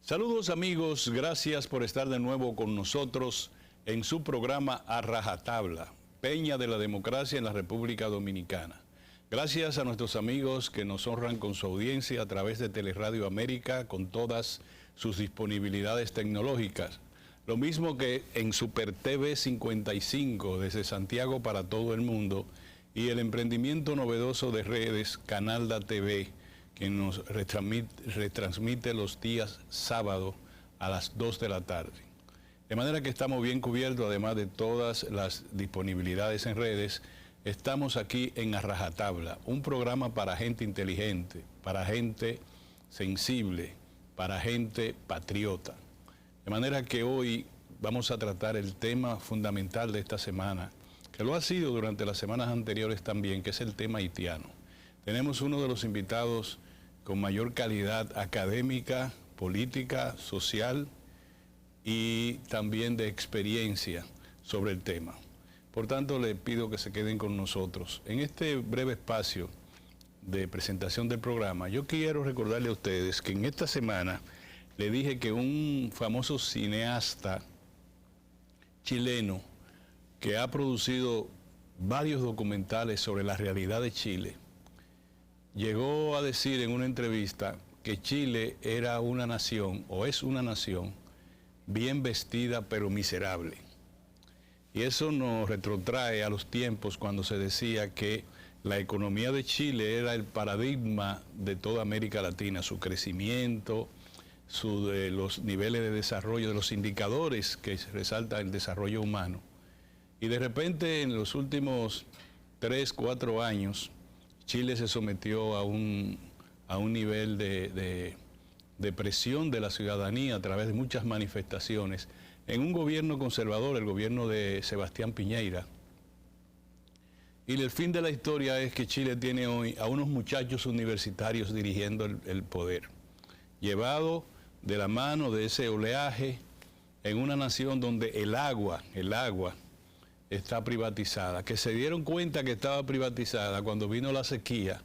Saludos amigos, gracias por estar de nuevo con nosotros en su programa A Rajatabla, Peña de la Democracia en la República Dominicana. Gracias a nuestros amigos que nos honran con su audiencia a través de Teleradio América con todas sus disponibilidades tecnológicas. Lo mismo que en Super TV 55 desde Santiago para todo el mundo y el emprendimiento novedoso de redes Canalda TV, que nos retransmite los días sábado a las 2 de la tarde. De manera que estamos bien cubiertos, además de todas las disponibilidades en redes. Estamos aquí en A Rajatabla, un programa para gente inteligente, para gente sensible, para gente patriota. De manera que hoy vamos a tratar el tema fundamental de esta semana, que lo ha sido durante las semanas anteriores también, que es el tema haitiano. Tenemos uno de los invitados con mayor calidad académica, política, social y también de experiencia sobre el tema. Por tanto, les pido que se queden con nosotros. En este breve espacio de presentación del programa, yo quiero recordarle a ustedes que en esta semana le dije que un famoso cineasta chileno que ha producido varios documentales sobre la realidad de Chile, llegó a decir en una entrevista que Chile era una nación, o es una nación, bien vestida pero miserable. Y eso nos retrotrae a los tiempos cuando se decía que la economía de Chile era el paradigma de toda América Latina, su crecimiento, los niveles de desarrollo, de los indicadores que resalta el desarrollo humano. Y de repente en los últimos 3, 4 años, Chile se sometió a un nivel de presión de la ciudadanía a través de muchas manifestaciones en un gobierno conservador, el gobierno de Sebastián Piñera. Y el fin de la historia es que Chile tiene hoy a unos muchachos universitarios dirigiendo el poder, llevado de la mano de ese oleaje en una nación donde el agua está privatizada, que se dieron cuenta que estaba privatizada cuando vino la sequía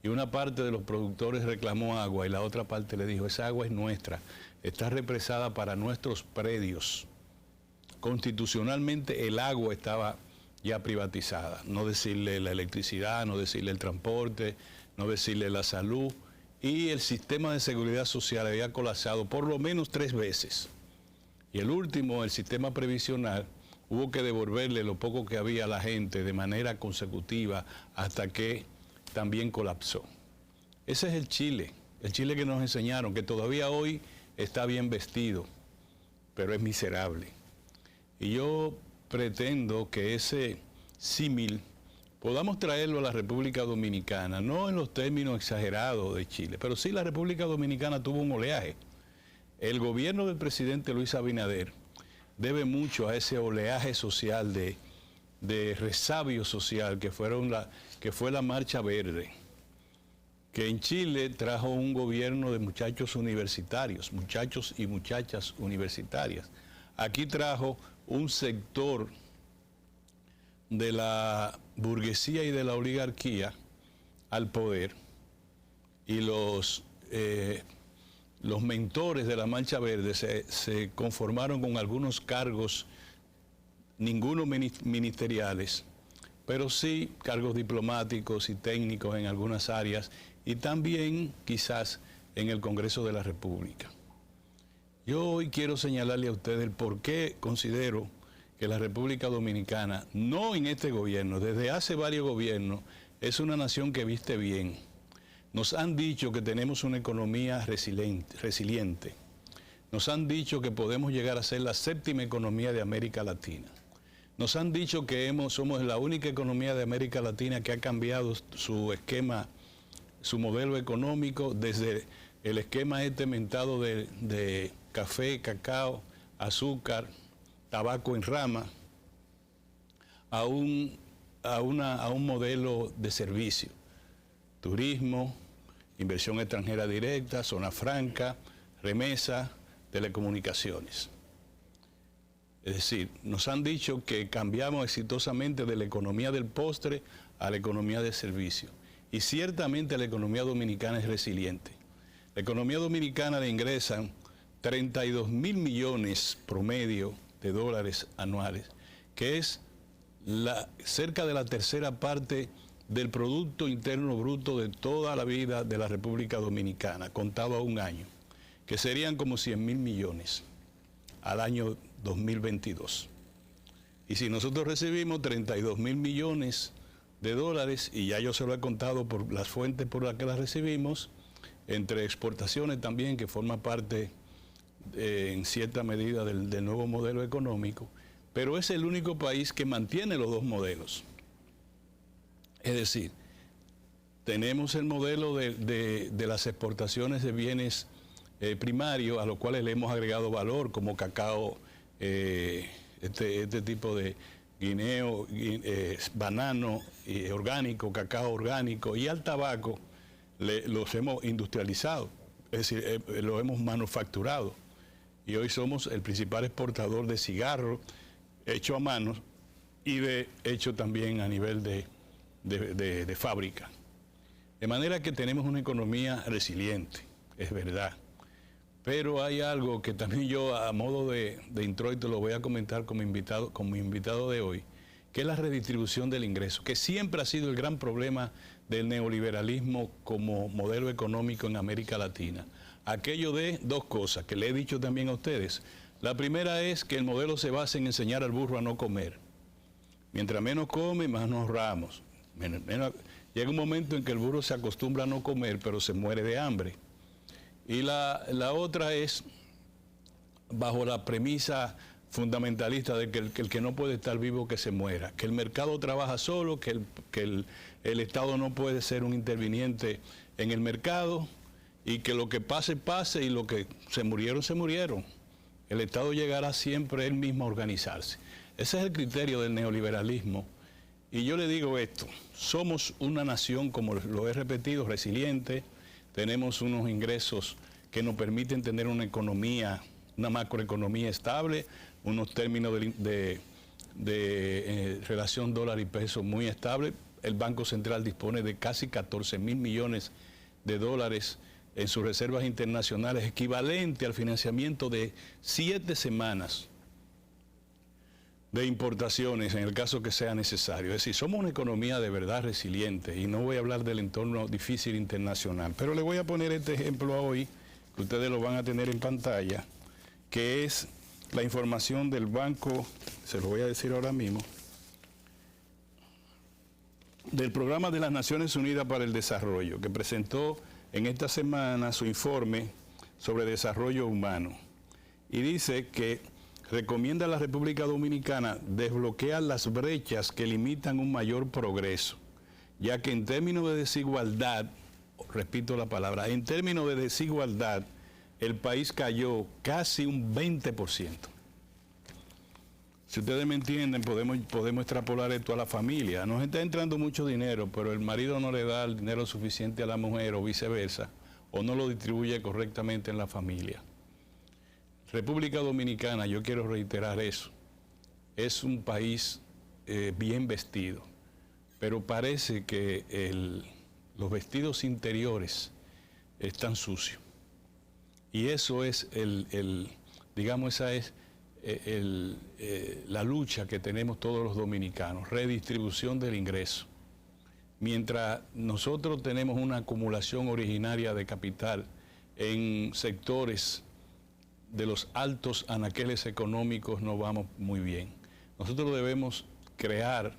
y una parte de los productores reclamó agua y la otra parte le dijo, esa agua es nuestra, está represada para nuestros predios. Constitucionalmente el agua estaba ya privatizada, no decirle la electricidad, no decirle el transporte, no decirle la salud, y el sistema de seguridad social había colapsado por lo menos 3 veces. Y el último, el sistema previsional, hubo que devolverle lo poco que había a la gente de manera consecutiva hasta que también colapsó. Ese es el Chile que nos enseñaron, que todavía hoy está bien vestido, pero es miserable. Y yo pretendo que ese símil podamos traerlo a la República Dominicana, no en los términos exagerados de Chile, pero sí la República Dominicana tuvo un oleaje. El gobierno del presidente Luis Abinader debe mucho a ese oleaje social de resabio social que fue la Marcha Verde, que en Chile trajo un gobierno de muchachos universitarios, muchachos y muchachas universitarias. Aquí trajo un sector de la burguesía y de la oligarquía al poder, y los mentores de la Marcha Verde se conformaron con algunos cargos, ninguno ministeriales, pero sí cargos diplomáticos y técnicos en algunas áreas, y también quizás en el Congreso de la República. Yo hoy quiero señalarle a ustedes el por qué considero que la República Dominicana, no en este gobierno, desde hace varios gobiernos, es una nación que viste bien. Nos han dicho que tenemos una economía resiliente. Nos han dicho que podemos llegar a ser la 7ª economía de América Latina. Nos han dicho que somos la única economía de América Latina que ha cambiado su esquema, su modelo económico, desde el esquema mentado de café, cacao, azúcar, tabaco en rama, a un modelo de servicio, turismo, inversión extranjera directa, zona franca, remesa, telecomunicaciones. Es decir, nos han dicho que cambiamos exitosamente de la economía del postre a la economía de servicio. Y ciertamente la economía dominicana es resiliente. La economía dominicana le ingresan 32.000 millones promedio de dólares anuales, que es cerca de la tercera parte del Producto Interno Bruto de toda la vida de la República Dominicana, contado a un año, que serían como 100.000 millones al año 2022. Y si nosotros recibimos 32.000 millones de dólares, y ya yo se lo he contado por las fuentes por las que las recibimos, entre exportaciones también, que forma parte en cierta medida del nuevo modelo económico, pero es el único país que mantiene los dos modelos. Es decir, tenemos el modelo de las exportaciones de bienes primarios, a los cuales le hemos agregado valor, como cacao, este tipo de guineo, banano orgánico, cacao orgánico, y al tabaco los hemos industrializado, es decir, lo hemos manufacturado. Y hoy somos el principal exportador de cigarros hecho a mano y hecho también a nivel de fábrica. De manera que tenemos una economía resiliente, es verdad. Pero hay algo que también yo, a modo de introito, lo voy a comentar como invitado de hoy, que es la redistribución del ingreso, que siempre ha sido el gran problema del neoliberalismo como modelo económico en América Latina. Aquello de dos cosas que le he dicho también a ustedes. La primera es que el modelo se basa en enseñar al burro a no comer. Mientras menos come, más nos ahorramos. Llega un momento en que el burro se acostumbra a no comer, pero se muere de hambre. Y la otra es bajo la premisa fundamentalista de que el que no puede estar vivo, que se muera, que el mercado trabaja solo, que el Estado no puede ser un interviniente en el mercado, y que lo que pase, pase, y lo que se murieron, se murieron. El Estado llegará siempre él mismo a organizarse. Ese es el criterio del neoliberalismo. Y yo le digo esto, somos una nación, como lo he repetido, resiliente, tenemos unos ingresos que nos permiten tener una economía, una macroeconomía estable, unos términos de relación dólar y peso muy estable. El Banco Central dispone de casi 14.000 millones de dólares en sus reservas internacionales, equivalente al financiamiento de 7 semanas de importaciones en el caso que sea necesario. Es decir, somos una economía de verdad resiliente, y no voy a hablar del entorno difícil internacional, pero le voy a poner este ejemplo hoy, que ustedes lo van a tener en pantalla, que es la información del banco, se lo voy a decir ahora mismo, del Programa de las Naciones Unidas para el Desarrollo, que presentó en esta semana su informe sobre desarrollo humano. Y dice que recomienda a la República Dominicana desbloquear las brechas que limitan un mayor progreso, ya que en términos de desigualdad, repito la palabra, en términos de desigualdad, el país cayó casi un 20%. Si ustedes me entienden, podemos extrapolar esto a la familia. Nos está entrando mucho dinero, pero el marido no le da el dinero suficiente a la mujer, o viceversa, o no lo distribuye correctamente en la familia. República Dominicana, yo quiero reiterar eso, es un país bien vestido, pero parece que los vestidos interiores están sucios. Y eso es digamos, esa es la lucha que tenemos todos los dominicanos, redistribución del ingreso. Mientras nosotros tenemos una acumulación originaria de capital en sectores de los altos anaqueles económicos, no vamos muy bien. Nosotros debemos crear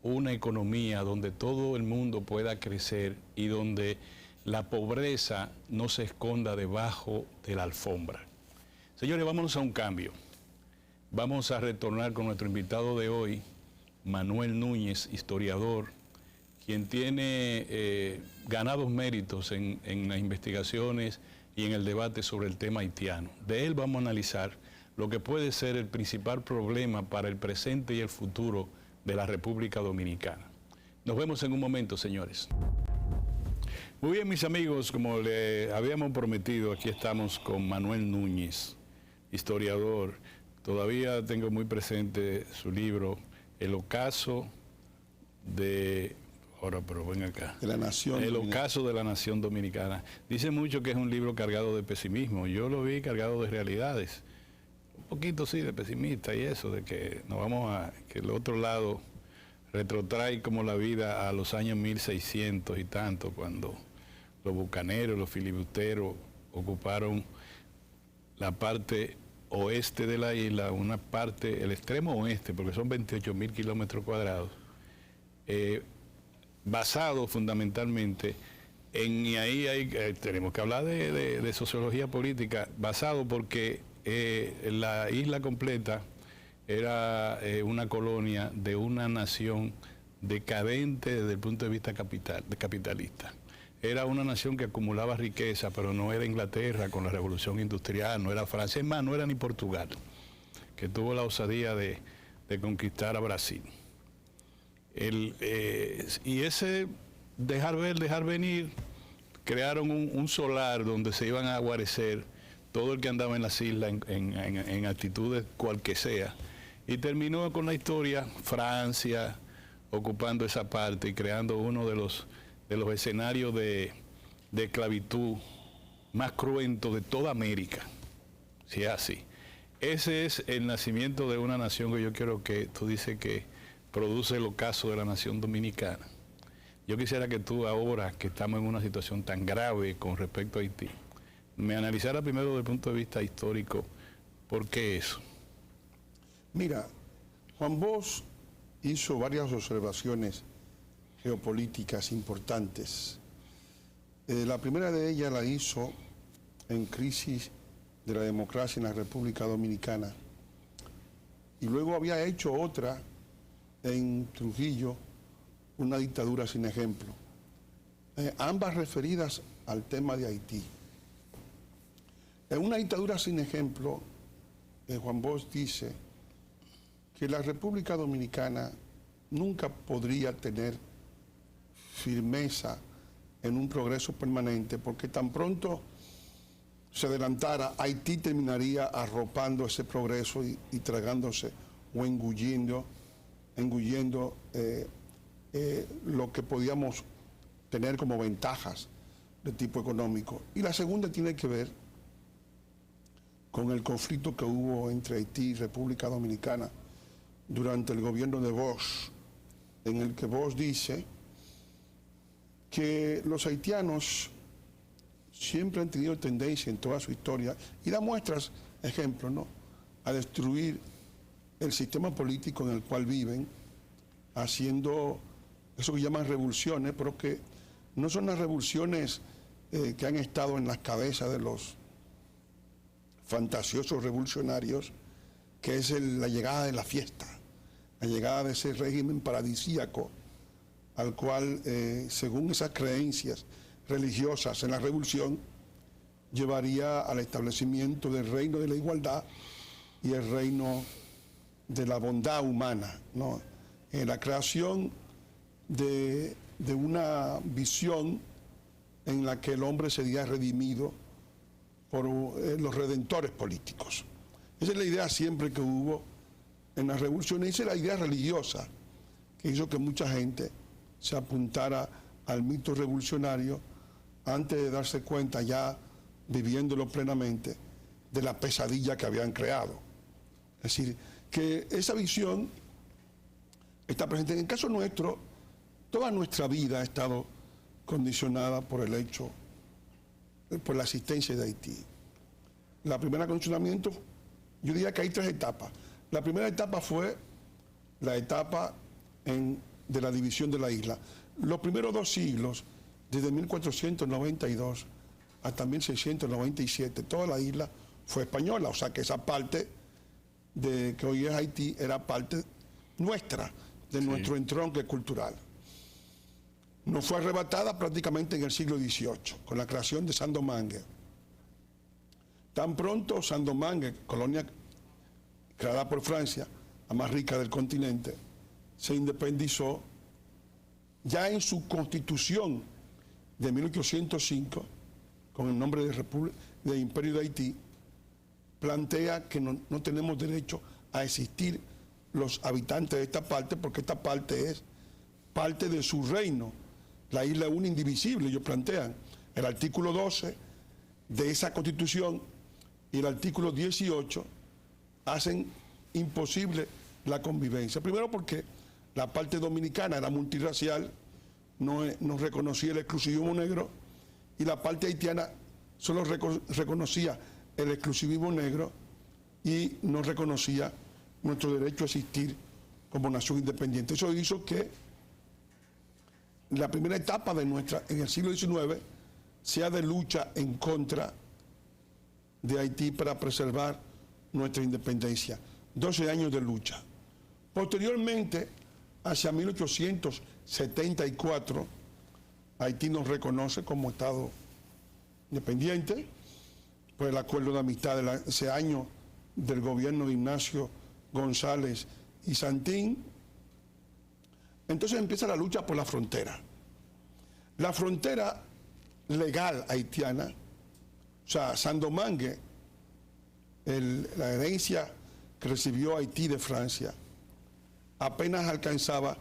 una economía donde todo el mundo pueda crecer y donde la pobreza no se esconda debajo de la alfombra. Señores, vámonos a un cambio. Vamos a retornar con nuestro invitado de hoy, Manuel Núñez, historiador, quien tiene ganados méritos en las investigaciones y en el debate sobre el tema haitiano. De él vamos a analizar lo que puede ser el principal problema para el presente y el futuro de la República Dominicana. Nos vemos en un momento, señores. Muy bien, mis amigos, como le habíamos prometido, aquí estamos con Manuel Núñez, historiador. Todavía tengo muy presente su libro, El ocaso de Ahora, pero ven acá. De la nación. El ocaso de la nación dominicana. Dice mucho que es un libro cargado de pesimismo. Yo lo vi cargado de realidades. Un poquito sí de pesimista y eso, de que nos vamos a... que el otro lado retrotrae como la vida a los años 1600 y tanto, cuando los bucaneros, los filibusteros ocuparon la parte oeste de la isla, una parte, el extremo oeste, porque son 28.000 kilómetros cuadrados, basado fundamentalmente en, y ahí tenemos que hablar de sociología política, basado porque la isla completa era una colonia de una nación decadente desde el punto de vista capitalista. Era una nación que acumulaba riqueza, pero no era Inglaterra con la revolución industrial, no era Francia, es más, no era ni Portugal, que tuvo la osadía de conquistar a Brasil. Y ese dejar ver, dejar venir, crearon un solar donde se iban a guarecer todo el que andaba en las islas en actitudes cual que sea. Y terminó con la historia, Francia ocupando esa parte y creando uno de los escenarios de esclavitud más cruentos de toda América, si es así. Ese es el nacimiento de una nación que yo quiero que tú dices que produce el ocaso de la nación dominicana. Yo quisiera que tú ahora, que estamos en una situación tan grave con respecto a Haití, me analizara primero desde el punto de vista histórico, ¿por qué eso? Mira, Juan Bosch hizo varias observaciones geopolíticas importantes. La primera de ellas la hizo en crisis de la democracia en la República Dominicana. Y luego había hecho otra en Trujillo, una dictadura sin ejemplo. Ambas referidas al tema de Haití. En una dictadura sin ejemplo, Juan Bosch dice que la República Dominicana nunca podría tener firmeza en un progreso permanente, porque tan pronto se adelantara, Haití terminaría arropando ese progreso y tragándose o engullendo lo que podíamos tener como ventajas de tipo económico. Y la segunda tiene que ver con el conflicto que hubo entre Haití y República Dominicana durante el gobierno de Bosch, en el que Bosch dice que los haitianos siempre han tenido tendencia en toda su historia, y da muestras, ejemplos, ¿no?, a destruir el sistema político en el cual viven, haciendo eso que llaman revoluciones, pero que no son las revoluciones que han estado en las cabezas de los fantasiosos revolucionarios, que es la llegada de la fiesta, la llegada de ese régimen paradisíaco al cual, según esas creencias religiosas en la revolución, llevaría al establecimiento del reino de la igualdad y el reino de la bondad humana, ¿no? La creación de una visión en la que el hombre sería redimido por los redentores políticos. Esa es la idea siempre que hubo en la revolución, esa es la idea religiosa que hizo que mucha gente se apuntara al mito revolucionario antes de darse cuenta, ya viviéndolo plenamente, de la pesadilla que habían creado. Es decir, que esa visión está presente. En el caso nuestro, toda nuestra vida ha estado condicionada por el hecho, por la existencia de Haití. La primera condicionamiento, yo diría que hay tres etapas. La primera etapa fue la etapa de la división de la isla. Los primeros 2 siglos, desde 1492 hasta 1697, toda la isla fue española, o sea que esa parte de que hoy es Haití era parte nuestra, de nuestro entronque cultural. Nos fue arrebatada prácticamente en el siglo XVIII, con la creación de Saint-Domingue. Tan pronto Saint-Domingue, colonia creada por Francia, la más rica del continente, se independizó, ya en su constitución de 1805, con el nombre de Imperio de Haití, plantea que no tenemos derecho a existir los habitantes de esta parte, porque esta parte es parte de su reino. La isla es una indivisible, ellos plantean. El artículo 12 de esa constitución y el artículo 18 hacen imposible la convivencia. Primero porque la parte dominicana era multirracial, no reconocía el exclusivismo negro, y la parte haitiana solo reconocía el exclusivismo negro y no reconocía nuestro derecho a existir como nación independiente. Eso hizo que la primera etapa de en el siglo XIX sea de lucha en contra de Haití para preservar nuestra independencia. 12 años de lucha. Posteriormente, hacia 1874, Haití nos reconoce como Estado independiente por el acuerdo de amistad de ese año del gobierno de Ignacio González y Santín. Entonces empieza la lucha por la frontera. La frontera legal haitiana, o sea, Saint-Domingue, la herencia que recibió Haití de Francia, apenas alcanzaba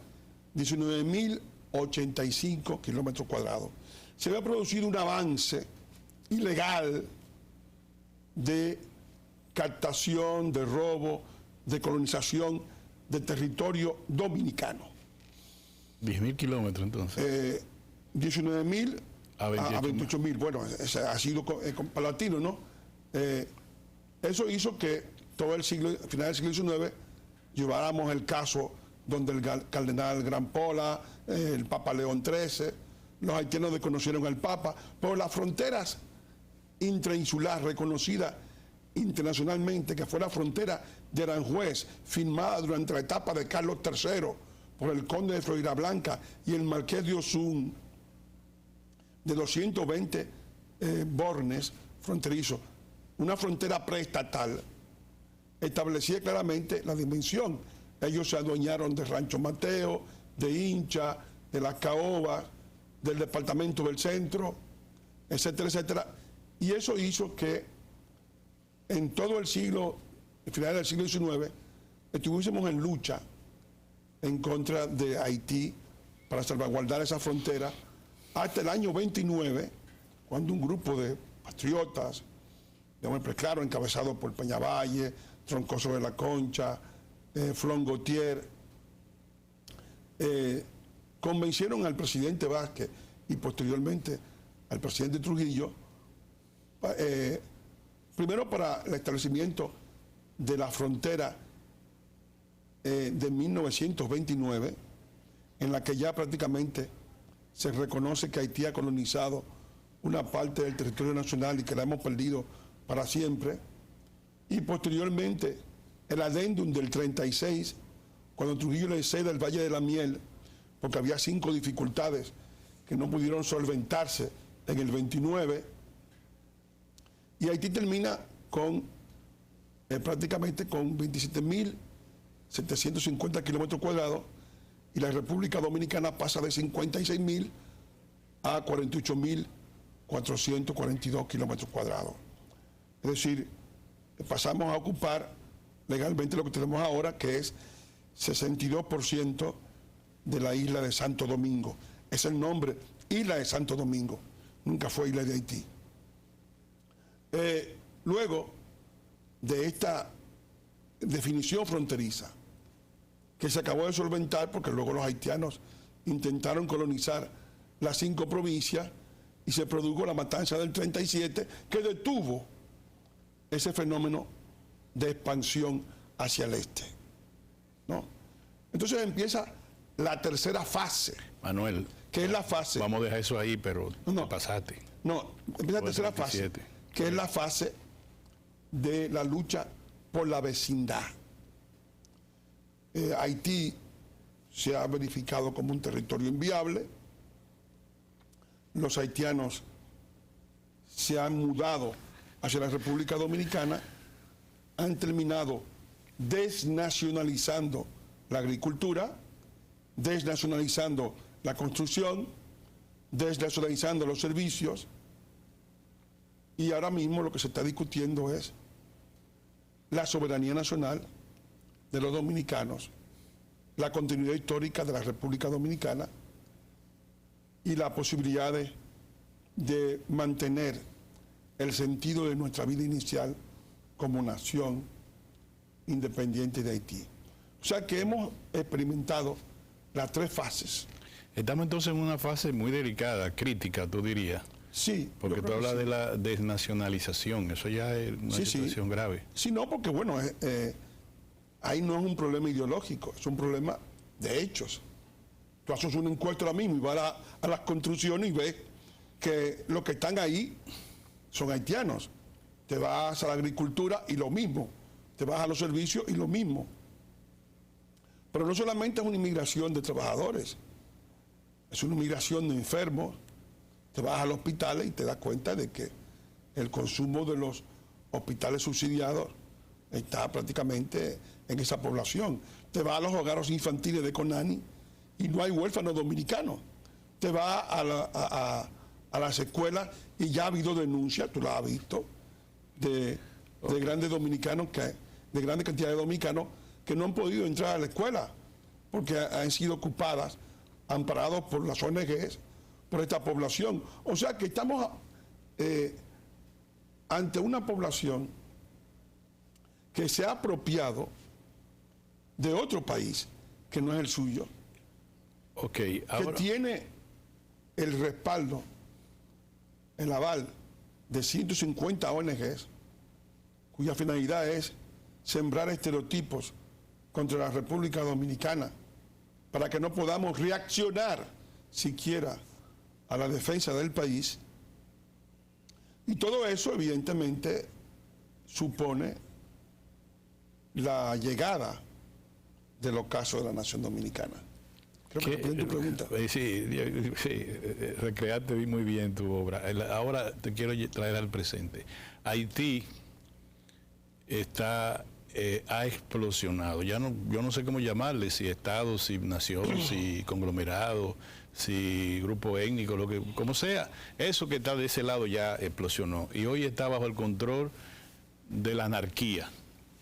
19.085 kilómetros cuadrados. Se había producido un avance ilegal de captación, de robo, de colonización de territorio dominicano. 10.000 kilómetros entonces. 19.000 a 28.000. Bueno, ha sido paulatino, ¿no? Eso hizo que todo el siglo, a finales del siglo XIX, lleváramos el caso donde el cardenal Grampola, el Papa León XIII, los haitianos desconocieron al Papa, pero las fronteras intrainsulares reconocidas internacionalmente, que fue la frontera de Aranjuez, firmada durante la etapa de Carlos III por el conde de Floridablanca y el marqués de Osun, de 220 bornes fronterizos, una frontera preestatal, establecía claramente la dimensión. Ellos se adueñaron de Rancho Mateo, de Hincha, de Las Caobas, del Departamento del Centro, etcétera, etcétera. Y eso hizo que en todo el siglo, al final del siglo XIX, estuviésemos en lucha en contra de Haití para salvaguardar esa frontera hasta el año 29, cuando un grupo de patriotas, de hombres claro, encabezado por Peñavalle, Troncoso de la Concha, Flon Gautier, convencieron al presidente Vázquez y posteriormente al presidente Trujillo, primero para el establecimiento de la frontera de 1929, en la que ya prácticamente se reconoce que Haití ha colonizado una parte del territorio nacional y que la hemos perdido para siempre, y posteriormente el adendum del 36, cuando Trujillo le cede el Valle de la Miel, porque había 5 dificultades que no pudieron solventarse en el 29, y Haití termina con prácticamente con 27.750 kilómetros cuadrados, y la República Dominicana pasa de 56.000 a 48.442 kilómetros cuadrados. Es decir, pasamos a ocupar legalmente lo que tenemos ahora, que es 62% de la isla de Santo Domingo. Es el nombre, Isla de Santo Domingo, nunca fue Isla de Haití. Luego de esta definición fronteriza, que se acabó de solventar porque luego los haitianos intentaron colonizar las 5 provincias y se produjo la matanza del 37, que detuvo ese fenómeno de expansión hacia el este, ¿no? Entonces empieza la tercera fase. Manuel, que es la fase... Vamos a dejar eso ahí, pero no, te pasaste. No, empieza la tercera fase, que es la fase de la lucha por la vecindad. Haití se ha verificado como un territorio inviable. Los haitianos se han mudado hacia la República Dominicana, han terminado desnacionalizando la agricultura, desnacionalizando la construcción, desnacionalizando los servicios, y ahora mismo lo que se está discutiendo es la soberanía nacional de los dominicanos, la continuidad histórica de la República Dominicana y la posibilidad de mantener el sentido de nuestra vida inicial como nación independiente de Haití. O sea que hemos experimentado las tres fases. Estamos entonces en una fase muy delicada, crítica, tú dirías. Sí. Porque tú hablas de la desnacionalización, eso ya es una situación grave. Sí, no, porque bueno, ahí no es un problema ideológico, es un problema de hechos. Tú haces un encuentro ahora mismo y vas a las construcciones y ves que los que están ahí son haitianos. Te vas a la agricultura y lo mismo. Te vas a los servicios y lo mismo. Pero no solamente es una inmigración de trabajadores, es una inmigración de enfermos. Te vas a los hospitales y te das cuenta de que el consumo de los hospitales subsidiados está prácticamente en esa población. Te vas a los hogares infantiles de Conani y no hay huérfanos dominicanos. Te vas a las escuelas y ya ha habido denuncias, tú las has visto, de grandes dominicanos, de grandes cantidades de dominicanos que no han podido entrar a la escuela porque han sido ocupadas, amparados por las ONGs, por esta población. O sea que estamos ante una población que se ha apropiado de otro país que no es el suyo, ahora, que tiene el respaldo, el aval de 150 ONGs, cuya finalidad es sembrar estereotipos contra la República Dominicana para que no podamos reaccionar siquiera a la defensa del país. Y todo eso evidentemente supone la llegada del ocaso de la nación dominicana. Creo que tu pregunta. Sí, recreaste muy bien tu obra. Ahora te quiero traer al presente. Haití ha explosionado. Yo no sé cómo llamarle, si Estado, si nación, si conglomerado, si grupo étnico, como sea. Eso que está de ese lado ya explosionó. Y hoy está bajo el control de la anarquía.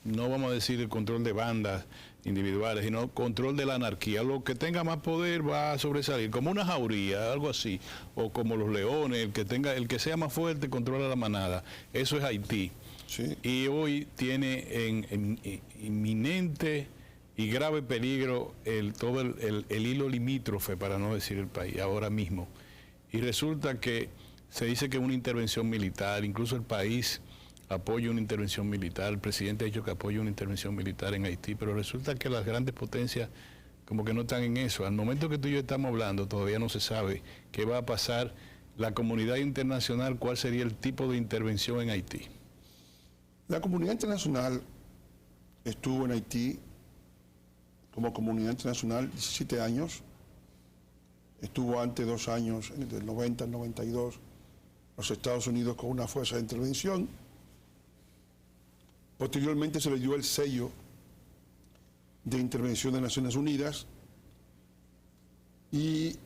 No vamos a decir el control de bandas individuales, sino control de la anarquía. Lo que tenga más poder va a sobresalir, como una jauría, algo así, o como los leones, el que sea más fuerte controla la manada. Eso es Haití. Sí. Y hoy tiene en inminente y grave peligro todo el hilo limítrofe, para no decir el país, ahora mismo. Y resulta que se dice que una intervención militar, incluso el país apoya una intervención militar, el presidente ha dicho que apoya una intervención militar en Haití, pero resulta que las grandes potencias como que no están en eso. Al momento que tú y yo estamos hablando, todavía no se sabe qué va a pasar. La comunidad internacional, ¿cuál sería el tipo de intervención en Haití? La comunidad internacional estuvo en Haití como comunidad internacional 17 años. Estuvo antes 2 años, del 90 al 92, los Estados Unidos con una fuerza de intervención. Posteriormente se le dio el sello de intervención de Naciones Unidas y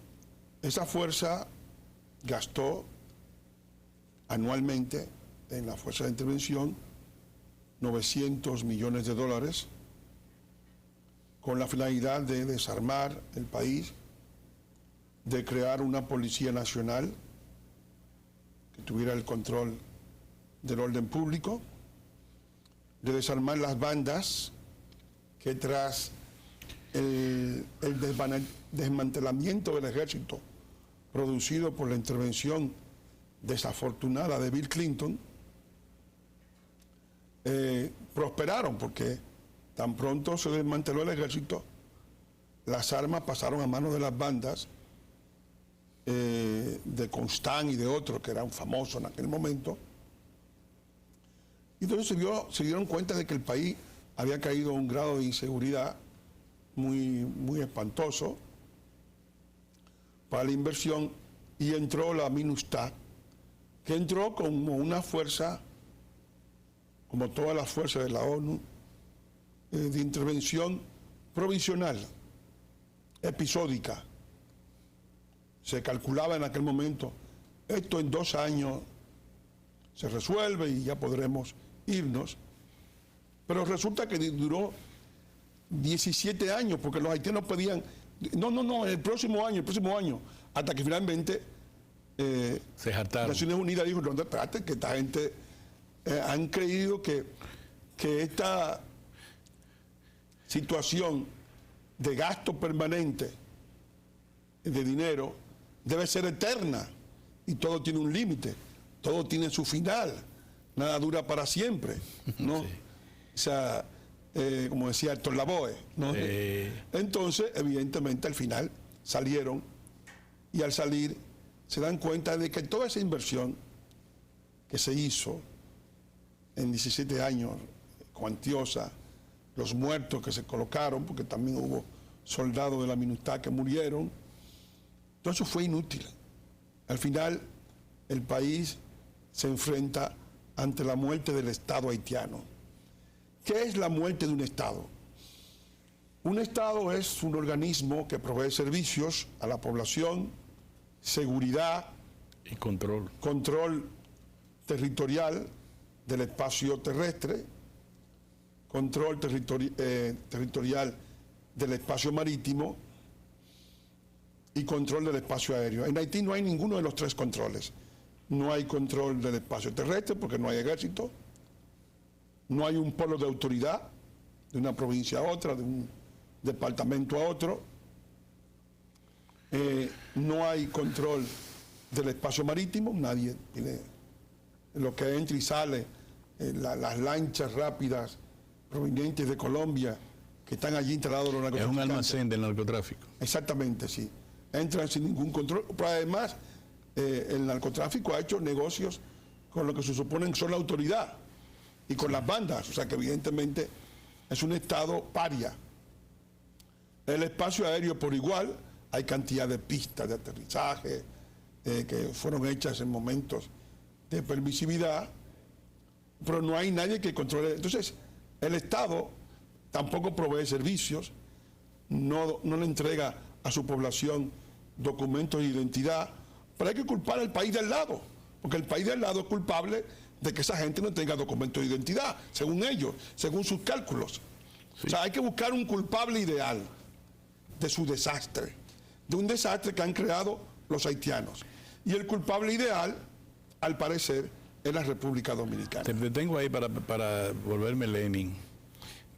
esa fuerza gastó anualmente en la fuerza de intervención $900 millones con la finalidad de desarmar el país, de crear una policía nacional que tuviera el control del orden público, de desarmar las bandas que tras el desmantelamiento del ejército producido por la intervención desafortunada de Bill Clinton, prosperaron, porque tan pronto se desmanteló el ejército, las armas pasaron a manos de las bandas de Constant y de otros que eran famosos en aquel momento. Y entonces se dieron cuenta de que el país había caído a un grado de inseguridad muy, muy espantoso para la inversión, y entró la MINUSTAH, que entró como una fuerza, como todas las fuerzas de la ONU, de intervención provisional, episódica. Se calculaba en aquel momento, esto en 2 años se resuelve y ya podremos irnos, pero resulta que duró 17 años, porque los haitianos pedían, no, el próximo año, hasta que finalmente se hartaron. Naciones Unidas dijo, no, espérate, que esta gente han creído que esta situación de gasto permanente de dinero debe ser eterna y todo tiene un límite, todo tiene su final, nada dura para siempre, ¿no? Sí. O sea, como decía Héctor Lavoe, ¿no? Entonces, evidentemente, al final salieron y al salir se dan cuenta de que toda esa inversión que se hizo en 17 años, cuantiosa, los muertos que se colocaron, porque también hubo soldados de la MINUSTAH que murieron, todo eso fue inútil. Al final, el país se enfrenta ante la muerte del Estado haitiano. ¿Qué es la muerte de un Estado? Un Estado es un organismo que provee servicios a la población, seguridad y control territorial del espacio terrestre, control territorial del espacio marítimo y control del espacio aéreo. En Haití no hay ninguno de los tres controles. No hay control del espacio terrestre porque no hay ejército, no hay un polo de autoridad de una provincia a otra, de un departamento a otro, no hay control del espacio marítimo, nadie tiene lo que entra y sale, las lanchas rápidas provenientes de Colombia que están allí instalados los narcotraficantes. Es un almacén del narcotráfico. Exactamente, sí. Entran sin ningún control, pero además el narcotráfico ha hecho negocios con lo que se suponen que son la autoridad y con las bandas, o sea que evidentemente es un estado paria. El espacio aéreo por igual, hay cantidad de pistas de aterrizaje que fueron hechas en momentos de permisividad, pero no hay nadie que controle. Entonces, el Estado tampoco provee servicios, no le entrega a su población documentos de identidad, pero hay que culpar al país del lado, porque el país del lado es culpable de que esa gente no tenga documentos de identidad, según ellos, según sus cálculos. Sí. O sea, hay que buscar un culpable ideal de su desastre, de un desastre que han creado los haitianos. Y el culpable ideal, al parecer, es la República Dominicana. Te detengo ahí para volverme Lenin.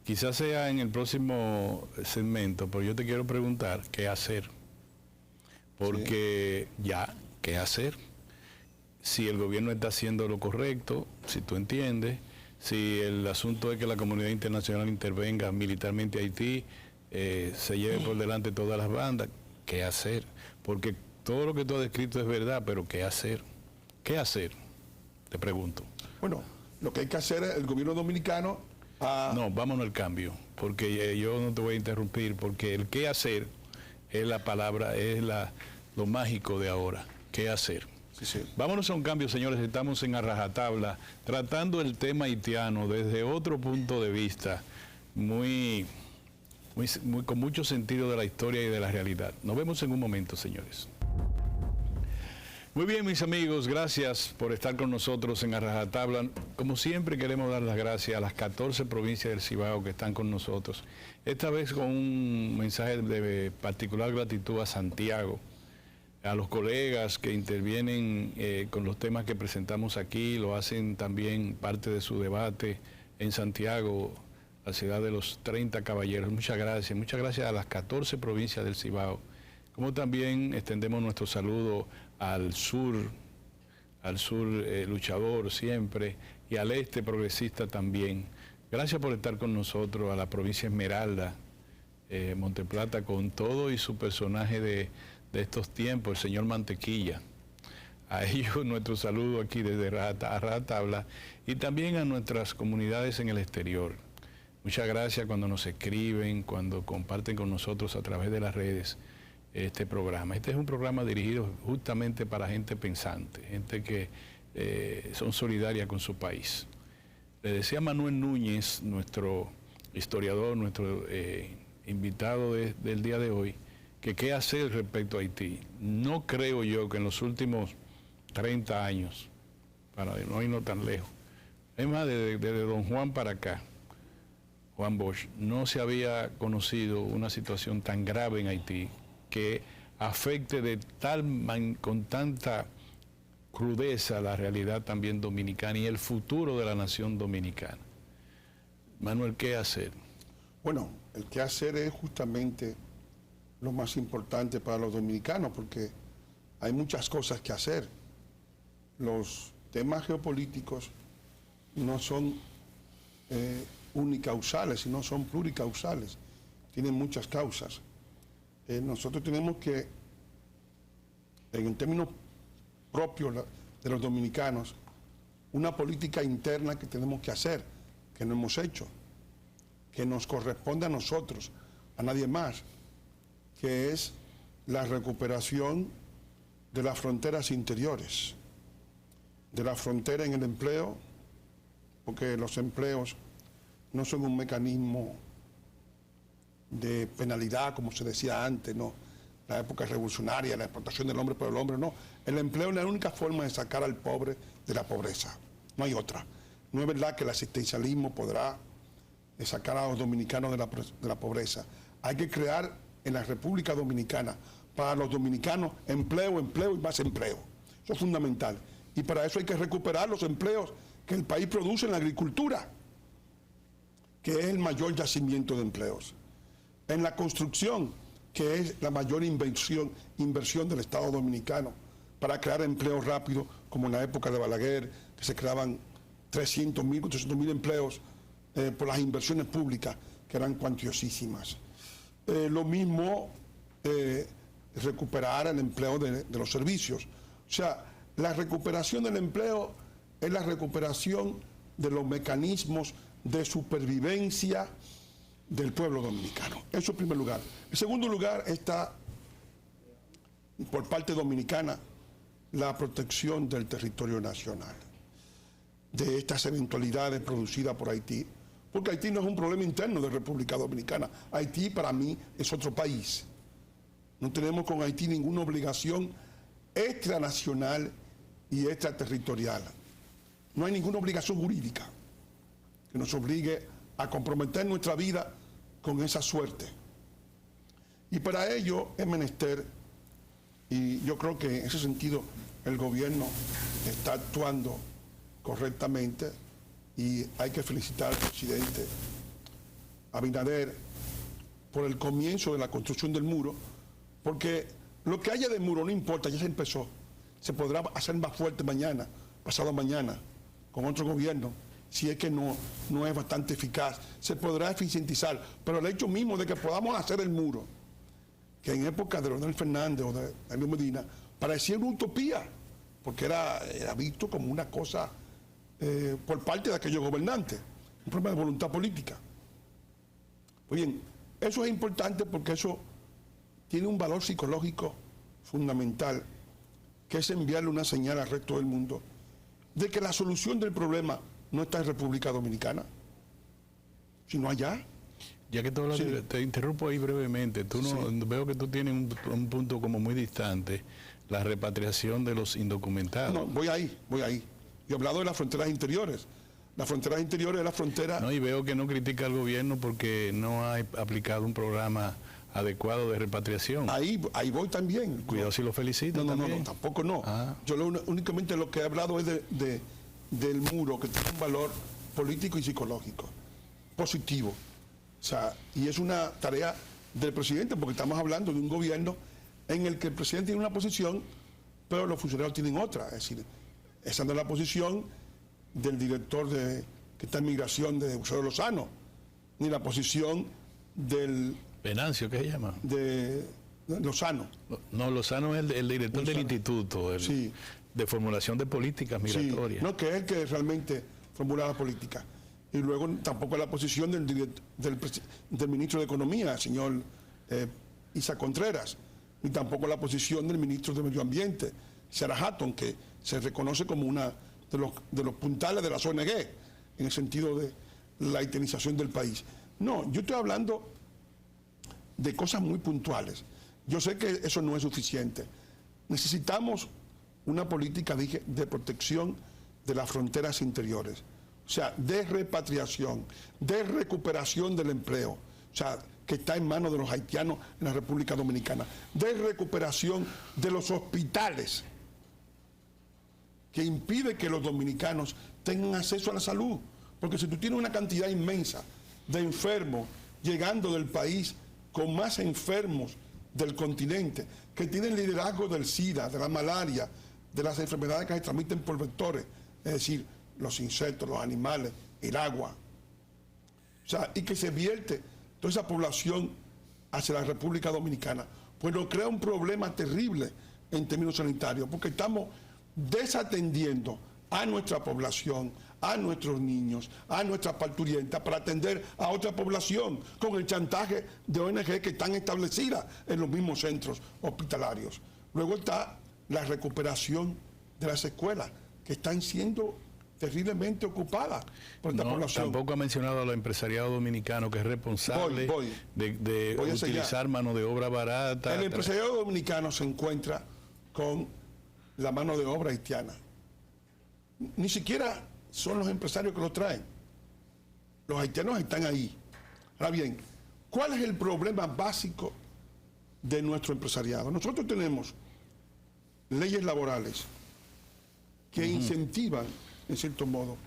Quizás sea en el próximo segmento, pero yo te quiero preguntar qué hacer. Porque sí. Ya, ¿qué hacer? Si el gobierno está haciendo lo correcto, si tú entiendes, si el asunto es que la comunidad internacional intervenga militarmente a Haití, se lleve por delante todas las bandas, ¿qué hacer? Porque todo lo que tú has descrito es verdad, pero ¿qué hacer? ¿Qué hacer? Te pregunto. Bueno, lo que hay que hacer es el gobierno dominicano... No, vámonos al cambio, porque yo no te voy a interrumpir, porque el qué hacer es la palabra, es lo mágico de ahora. ¿Qué hacer? Sí, sí. Vámonos a un cambio, señores. Estamos en A Rajatabla, tratando el tema haitiano desde otro punto de vista, con mucho sentido de la historia y de la realidad. Nos vemos en un momento, señores. Muy bien, mis amigos, gracias por estar con nosotros en A Rajatabla. Como siempre, queremos dar las gracias a las 14 provincias del Cibao que están con nosotros. Esta vez con un mensaje de particular gratitud a Santiago, a los colegas que intervienen con los temas que presentamos aquí, lo hacen también parte de su debate en Santiago, la ciudad de los 30 caballeros. Muchas gracias a las 14 provincias del Cibao. Como también extendemos nuestro saludo al sur luchador siempre, y al este progresista también. Gracias por estar con nosotros, a la provincia Esmeralda, Monteplata, con todo y su personaje de estos tiempos, el señor Mantequilla. A ellos nuestro saludo aquí desde Rajatabla, y también a nuestras comunidades en el exterior. Muchas gracias cuando nos escriben, cuando comparten con nosotros a través de las redes este programa. Este es un programa dirigido justamente para gente pensante, gente que son solidaria con su país. Le decía Manuel Núñez, nuestro historiador, nuestro invitado del día de hoy, que qué hacer respecto a Haití. No creo yo que en los últimos 30 años, para no irnos tan lejos, es más, desde Don Juan para acá, Juan Bosch, no se había conocido una situación tan grave en Haití que afecte con tanta crudeza la realidad también dominicana y el futuro de la nación dominicana. Manuel, ¿qué hacer? Bueno, el qué hacer es justamente lo más importante para los dominicanos, porque hay muchas cosas que hacer. Los temas geopolíticos no son unicausales, sino son pluricausales. Tienen muchas causas. Nosotros tenemos que, en términos propios de los dominicanos, una política interna que tenemos que hacer, que no hemos hecho, que nos corresponde a nosotros, a nadie más, que es la recuperación de las fronteras interiores, de la frontera en el empleo, porque los empleos no son un mecanismo de penalidad, como se decía antes, no, la época revolucionaria, la explotación del hombre por el hombre, no. El empleo es la única forma de sacar al pobre de la pobreza, no hay otra. No es verdad que el asistencialismo podrá sacar a los dominicanos de la pobreza. Hay que crear en la República Dominicana, para los dominicanos, empleo, empleo y más empleo. Eso es fundamental. Y para eso hay que recuperar los empleos que el país produce en la agricultura, que es el mayor yacimiento de empleos. En la construcción, que es la mayor inversión del Estado Dominicano, para crear empleos rápidos, como en la época de Balaguer, que se creaban 300.000, 400.000 empleos por las inversiones públicas, que eran cuantiosísimas. Lo mismo, recuperar el empleo de los servicios. O sea, la recuperación del empleo es la recuperación de los mecanismos de supervivencia del pueblo dominicano. Eso en primer lugar. En segundo lugar está, por parte dominicana, la protección del territorio nacional, de estas eventualidades producidas por Haití, porque Haití no es un problema interno de República Dominicana. Haití para mí es otro país. No tenemos con Haití ninguna obligación extranacional y extraterritorial. No hay ninguna obligación jurídica que nos obligue a comprometer nuestra vida con esa suerte. Y para ello es menester, y yo creo que en ese sentido el gobierno está actuando correctamente, y hay que felicitar al presidente Abinader por el comienzo de la construcción del muro, porque lo que haya de muro no importa, ya se empezó. Se podrá hacer más fuerte mañana, pasado mañana, con otro gobierno, si es que no es bastante eficaz. Se podrá eficientizar, pero el hecho mismo de que podamos hacer el muro, que en época de Leonel Fernández o de Danilo Medina parecía una utopía, porque era visto como una cosa por parte de aquellos gobernantes, un problema de voluntad política. Pues bien, eso es importante porque eso tiene un valor psicológico fundamental, que es enviarle una señal al resto del mundo de que la solución del problema no está en República Dominicana, sino allá. Ya que sí, te interrumpo ahí brevemente, veo que tú tienes un punto como muy distante, la repatriación de los indocumentados. No, voy ahí. Yo he hablado de las fronteras interiores. Las fronteras interiores es la frontera... No, y veo que no critica al gobierno porque no ha aplicado un programa adecuado de repatriación. Ahí voy también. Cuidado si lo felicito también. No, tampoco no. Yo únicamente lo que he hablado es del muro, que tiene un valor político y psicológico, positivo. O sea, y es una tarea del presidente, porque estamos hablando de un gobierno en el que el presidente tiene una posición, pero los funcionarios tienen otra. Es decir, esa no es la posición del director que está en migración de Eusebio Lozano, ni la posición del... Venancio, ¿qué se llama? De Lozano. No, Lozano es el director del instituto sí, de formulación de políticas migratorias. Sí, no, que es el que realmente formula la política. Y luego tampoco es la posición del ministro de Economía, señor Isa Contreras, ni tampoco la posición del ministro de Medio Ambiente, Sarah Hatton, que se reconoce como una de los puntales de las ONG, en el sentido de la haitianización del país. No, yo estoy hablando de cosas muy puntuales. Yo sé que eso no es suficiente. Necesitamos una política de protección de las fronteras interiores. O o sea, de repatriación, de recuperación del empleo, o sea, que está en manos de los haitianos en la República Dominicana, de recuperación de los hospitales, que impide que los dominicanos tengan acceso a la salud. Porque si tú tienes una cantidad inmensa de enfermos llegando del país con más enfermos del continente, que tienen liderazgo del SIDA, de la malaria, de las enfermedades que se transmiten por vectores, es decir, los insectos, los animales, el agua. O sea, y que se vierte toda esa población hacia la República Dominicana, pues nos crea un problema terrible en términos sanitarios, porque estamos desatendiendo a nuestra población, a nuestros niños, a nuestras parturientas, para atender a otra población, con el chantaje de ONG que están establecidas en los mismos centros hospitalarios. Luego está la recuperación de las escuelas, que están siendo terriblemente ocupadas por esta población. Tampoco ha mencionado a los empresariados dominicanos, que es responsable de utilizar mano de obra barata. El empresariado dominicano se encuentra con la mano de obra haitiana. Ni siquiera son los empresarios que lo traen. Los haitianos están ahí. Ahora bien, ¿cuál es el problema básico de nuestro empresariado? Nosotros tenemos leyes laborales que incentivan, en cierto modo,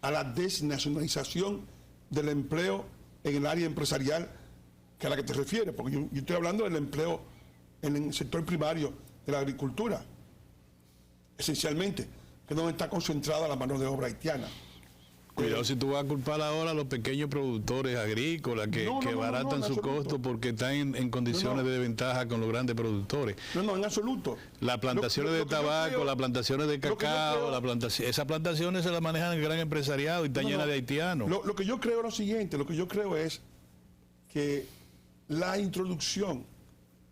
a la desnacionalización del empleo en el área empresarial que a la que te refieres, porque yo estoy hablando del empleo en el sector primario de la agricultura, esencialmente, que es donde está concentrada la mano de obra haitiana. Cuidado si tú vas a culpar ahora a los pequeños productores agrícolas que baratan su costo porque están en condiciones de desventaja con los grandes productores. No, en absoluto. Las plantaciones de tabaco, las plantaciones de cacao, esas plantaciones se las manejan el gran empresariado y están llenas de haitianos. Lo que yo creo es lo siguiente, lo que yo creo es que la introducción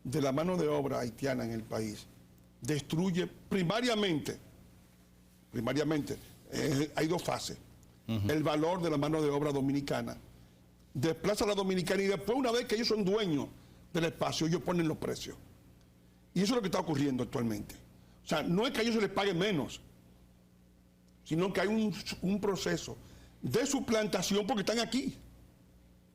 de la mano de obra haitiana en el país destruye primariamente, hay dos fases. El valor de la mano de obra dominicana desplaza a la dominicana y después, una vez que ellos son dueños del espacio, ellos ponen los precios. Y eso es lo que está ocurriendo actualmente. O sea, no es que a ellos se les pague menos, sino que hay un proceso de suplantación porque están aquí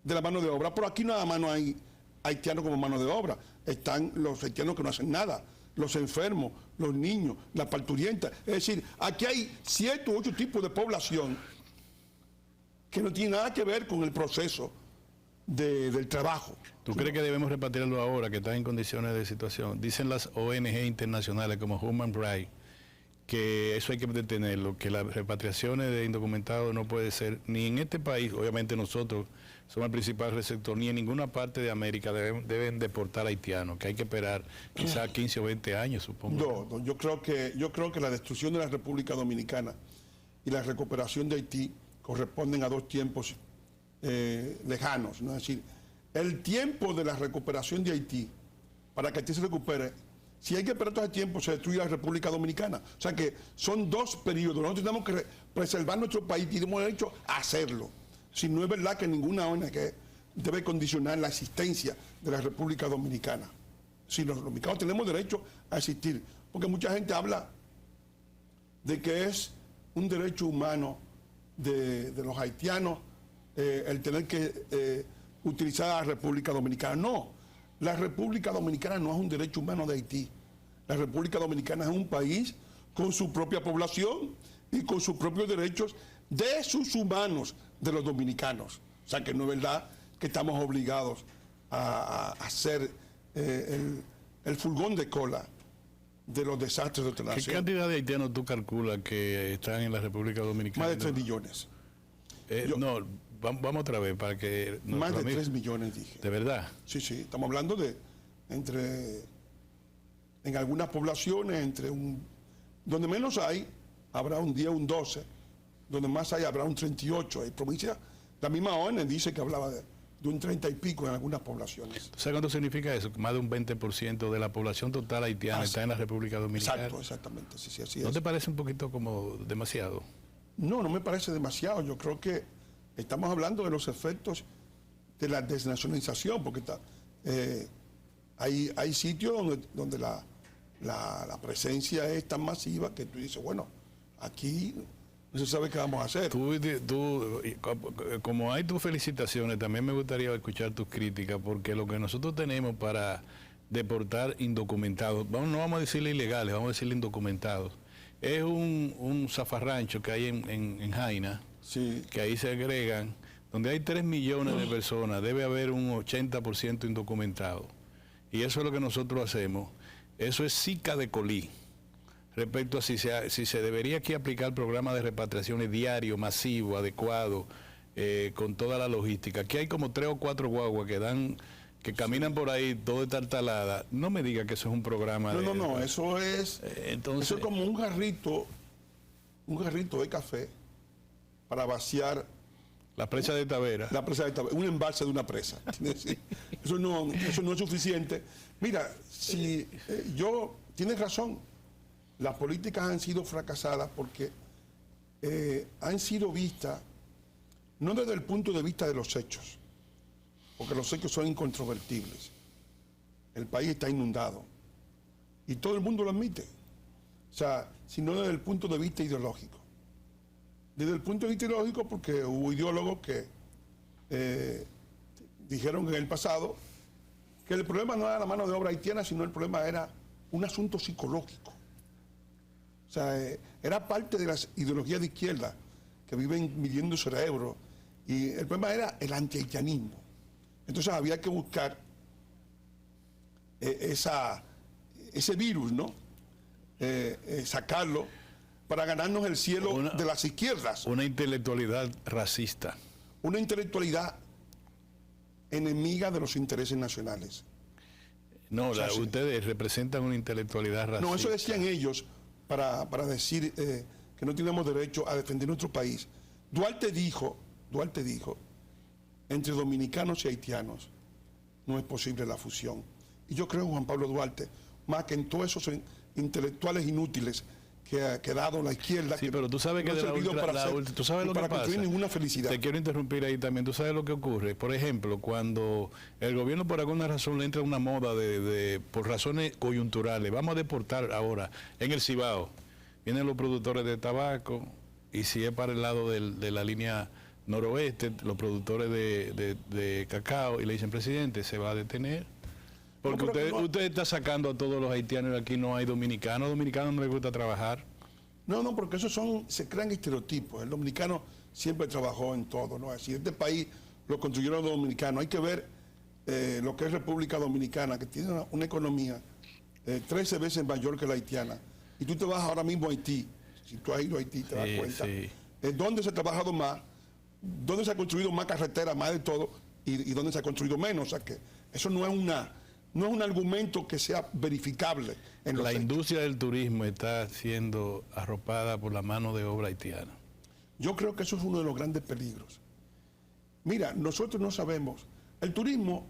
de la mano de obra. Pero aquí nada más no hay haitianos como mano de obra. Están los haitianos que no hacen nada, los enfermos, los niños, las parturientas. Es decir, aquí hay 7 u 8 tipos de población que no tiene nada que ver con el proceso del trabajo. ¿Tú crees que debemos repatriarlo ahora, que están en condiciones de situación? Dicen las ONG internacionales como Human Rights que eso hay que detenerlo, que las repatriaciones de indocumentados no puede ser, ni en este país, obviamente nosotros somos el principal receptor, ni en ninguna parte de América deben deportar haitianos, que hay que esperar quizás 15 o 20 años, supongo. No, yo creo que la destrucción de la República Dominicana y la recuperación de Haití corresponden a dos tiempos lejanos, ¿no? Es decir, el tiempo de la recuperación de Haití, para que Haití se recupere, si hay que esperar todo ese tiempo, se destruye la República Dominicana. O sea que son dos periodos. Nosotros tenemos que preservar nuestro país y tenemos derecho a hacerlo. Si no es verdad que ninguna ONG debe condicionar la existencia de la República Dominicana. Si los dominicanos tenemos derecho a existir, porque mucha gente habla de que es un derecho humano de los haitianos el tener que utilizar a la República Dominicana. No, la República Dominicana no es un derecho humano de Haití. La República Dominicana es un país con su propia población y con sus propios derechos de sus humanos, de los dominicanos. O sea que no es verdad que estamos obligados a ser el furgón de cola de los desastres de otra nación. ¿Qué cantidad de haitianos tú calculas que están en la República Dominicana? Más de 3 millones. Vamos otra vez para que... Más de 3 millones, dije. ¿De verdad? Sí, estamos hablando de en algunas poblaciones, donde menos hay, habrá un 10, un 12, donde más hay, habrá un 38. Hay provincias, la misma ONU dice que hablaba de un 30 y pico en algunas poblaciones. ¿Sabes cuánto significa eso? Más de un 20% de la población total haitiana está en la República Dominicana. Exactamente, sí, así es. ¿No te parece un poquito como demasiado? No me parece demasiado. Yo creo que estamos hablando de los efectos de la desnacionalización, porque hay sitios donde la presencia es tan masiva que tú dices, bueno, aquí no se sabe qué vamos a hacer. Como hay tus felicitaciones, también me gustaría escuchar tus críticas, porque lo que nosotros tenemos para deportar indocumentados, no vamos a decirle ilegales, vamos a decirle indocumentados, es un zafarrancho que hay en Jaina, Sí. que ahí se agregan, donde hay 3 millones de personas, debe haber un 80% indocumentado. Y eso es lo que nosotros hacemos. Eso es Zika de Colí. Respecto a si se debería aquí aplicar programas de repatriaciones diario, masivo, adecuado, con toda la logística. Aquí hay como 3 o 4 guaguas que caminan por ahí todo tartalada. No me diga que eso es un programa No, eso es, entonces, eso es como un jarrito de café para vaciar la presa de Tavera. la presa de Tavera, un embalse de una presa. Eso no es suficiente. Mira, si tienes razón, las políticas han sido fracasadas porque han sido vistas no desde el punto de vista de los hechos, porque los hechos son incontrovertibles. El país está inundado y todo el mundo lo admite. O sea, sino desde el punto de vista ideológico. Desde el punto de vista ideológico, porque hubo ideólogos que dijeron en el pasado que el problema no era la mano de obra haitiana, sino el problema era un asunto psicológico. O sea, era parte de las ideologías de izquierda que viven midiendo cerebro, y el problema era el antihaitianismo. Entonces había que buscar ese virus, ¿no? Sacarlo para ganarnos el cielo de las izquierdas. Una intelectualidad racista. Una intelectualidad enemiga de los intereses nacionales. No, O sea, ustedes representan una intelectualidad racista. No, eso decían ellos para decir que no tenemos derecho a defender nuestro país. Duarte dijo, entre dominicanos y haitianos no es posible la fusión. Y yo creo en Juan Pablo Duarte, más que en todos esos intelectuales inútiles que ha quedado la izquierda. Sí, pero tú sabes que no de tú sabes lo que para pasa. construir ninguna felicidad. Te quiero interrumpir ahí también. Tú sabes lo que ocurre. Por ejemplo, cuando el gobierno por alguna razón le entra una moda por razones coyunturales, vamos a deportar ahora en el Cibao. Vienen los productores de tabaco, y si es para el lado de la línea noroeste, los productores de cacao, y le dicen, presidente, se va a detener. Porque usted está sacando a todos los haitianos, aquí no hay dominicanos no les gusta trabajar. No, porque se crean estereotipos. El dominicano siempre trabajó en todo, ¿no? Así, este país lo construyeron los dominicanos. Hay que ver lo que es República Dominicana, que tiene una economía 13 veces mayor que la haitiana. Y tú te vas ahora mismo a Haití, si tú has ido a Haití te das cuenta. Sí. ¿Dónde se ha trabajado más? ¿Dónde se ha construido más carreteras, más de todo? Y dónde se ha construido menos. O sea que eso no es un argumento que sea verificable en los La hechos. industria del turismo está siendo arropada por la mano de obra haitiana. Yo creo que eso es uno de los grandes peligros. Mira, nosotros no sabemos. El turismo,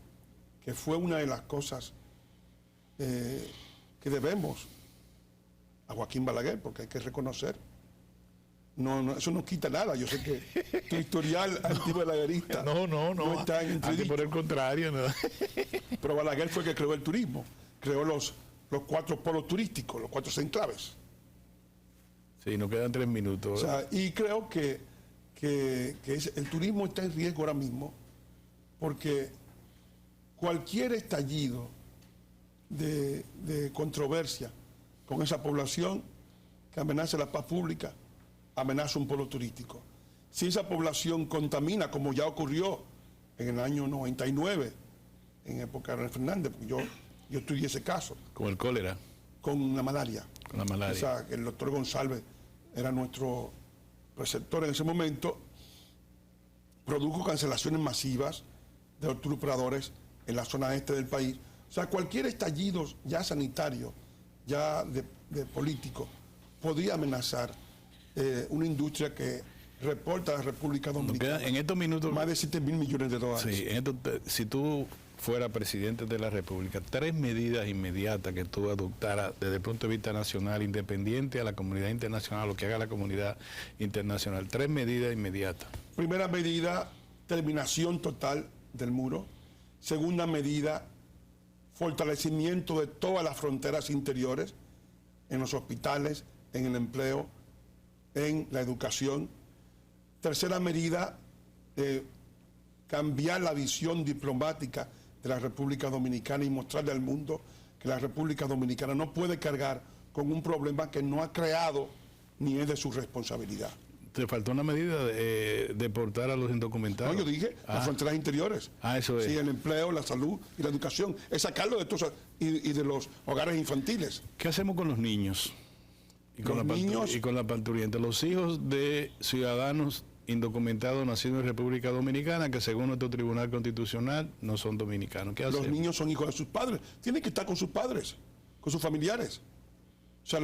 que fue una de las cosas que debemos a Joaquín Balaguer, porque hay que reconocer. No, eso no quita nada. Yo sé que tu historial antibalaguerista no está en entredicho. por el contrario, no. Pero Balaguer fue el que creó el turismo, creó los 4 polos turísticos, los 4 enclaves. Sí, nos quedan 3 minutos. O sea, y creo que el turismo está en riesgo ahora mismo, porque cualquier estallido de controversia con esa población que amenaza la paz pública, amenaza un polo turístico. Si esa población contamina, como ya ocurrió en el año 99, en época de Fernández, porque yo estudié ese caso. Con el cólera. Con la malaria. Con la malaria. O sea, el doctor González era nuestro preceptor en ese momento, produjo cancelaciones masivas de los operadores en la zona este del país. O sea, cualquier estallido ya sanitario, ya de político, podría amenazar una industria que reporta a la República Dominicana en estos minutos más de 7.000 millones de dólares. Sí, si tú fueras presidente de la República, 3 medidas inmediatas que tú adoptaras desde el punto de vista nacional, independiente a la comunidad internacional, lo que haga la comunidad internacional. 3 medidas inmediatas. Primera medida, terminación total del muro. Segunda medida, fortalecimiento de todas las fronteras interiores, en los hospitales, en el empleo, en la educación. Tercera medida, cambiar la visión diplomática de la República Dominicana y mostrarle al mundo que la República Dominicana no puede cargar con un problema que no ha creado ni es de su responsabilidad. Te faltó una medida de deportar a los indocumentados. No, yo dije las fronteras interiores. Eso es. Sí, el empleo, la salud y la educación. Es sacarlo de estos y de los hogares infantiles. ¿Qué hacemos con los niños? Y con la parturienta. Los hijos de ciudadanos indocumentados nacidos en República Dominicana, que según nuestro Tribunal Constitucional no son dominicanos. ¿Qué hacemos? Los niños son hijos de sus padres. Tienen que estar con sus padres, con sus familiares. O sea,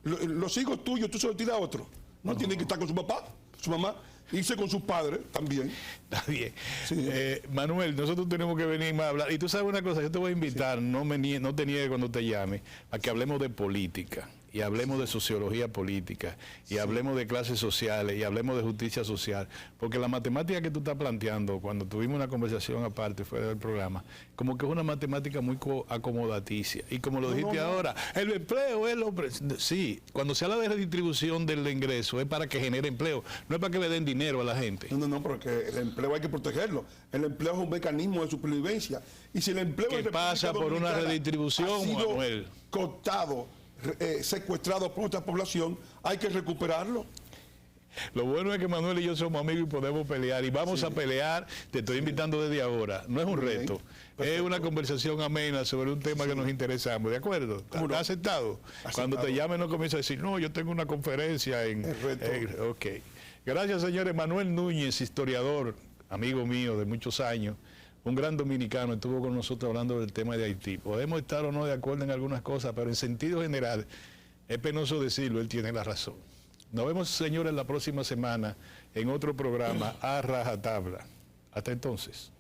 los hijos tuyos, tú se los tiras a otro. No, tienen que estar con su papá, su mamá, irse con sus padres también. Está bien. Sí. Manuel, nosotros tenemos que venir más a hablar. Y tú sabes una cosa, yo te voy a invitar, sí. no te niegues cuando te llame, a que hablemos de política. Y hablemos de sociología política, y hablemos de clases sociales, y hablemos de justicia social, porque la matemática que tú estás planteando, cuando tuvimos una conversación aparte fuera del programa, como que es una matemática muy acomodaticia, y como lo dijiste ahora, el empleo es lo... Sí, cuando se habla de redistribución del ingreso, es para que genere empleo, no es para que le den dinero a la gente. No, porque el empleo hay que protegerlo, el empleo es un mecanismo de supervivencia, y si el empleo... Que pasa por una redistribución, ha sido Manuel, cooptado, secuestrado por nuestra población, hay que recuperarlo. Lo bueno es que Manuel y yo somos amigos y podemos pelear, y vamos a pelear. Te estoy invitando desde ahora, no es un reto, es una conversación amena sobre un tema que nos interesamos, ¿de acuerdo? ¿Está aceptado? Cuando te llame no comienza a decir, no, yo tengo una conferencia en... Ok. Gracias, señores. Manuel Núñez, historiador, amigo mío de muchos años, un gran dominicano, estuvo con nosotros hablando del tema de Haití. Podemos estar o no de acuerdo en algunas cosas, pero en sentido general, es penoso decirlo, él tiene la razón. Nos vemos, señores, la próxima semana en otro programa a rajatabla. Hasta entonces.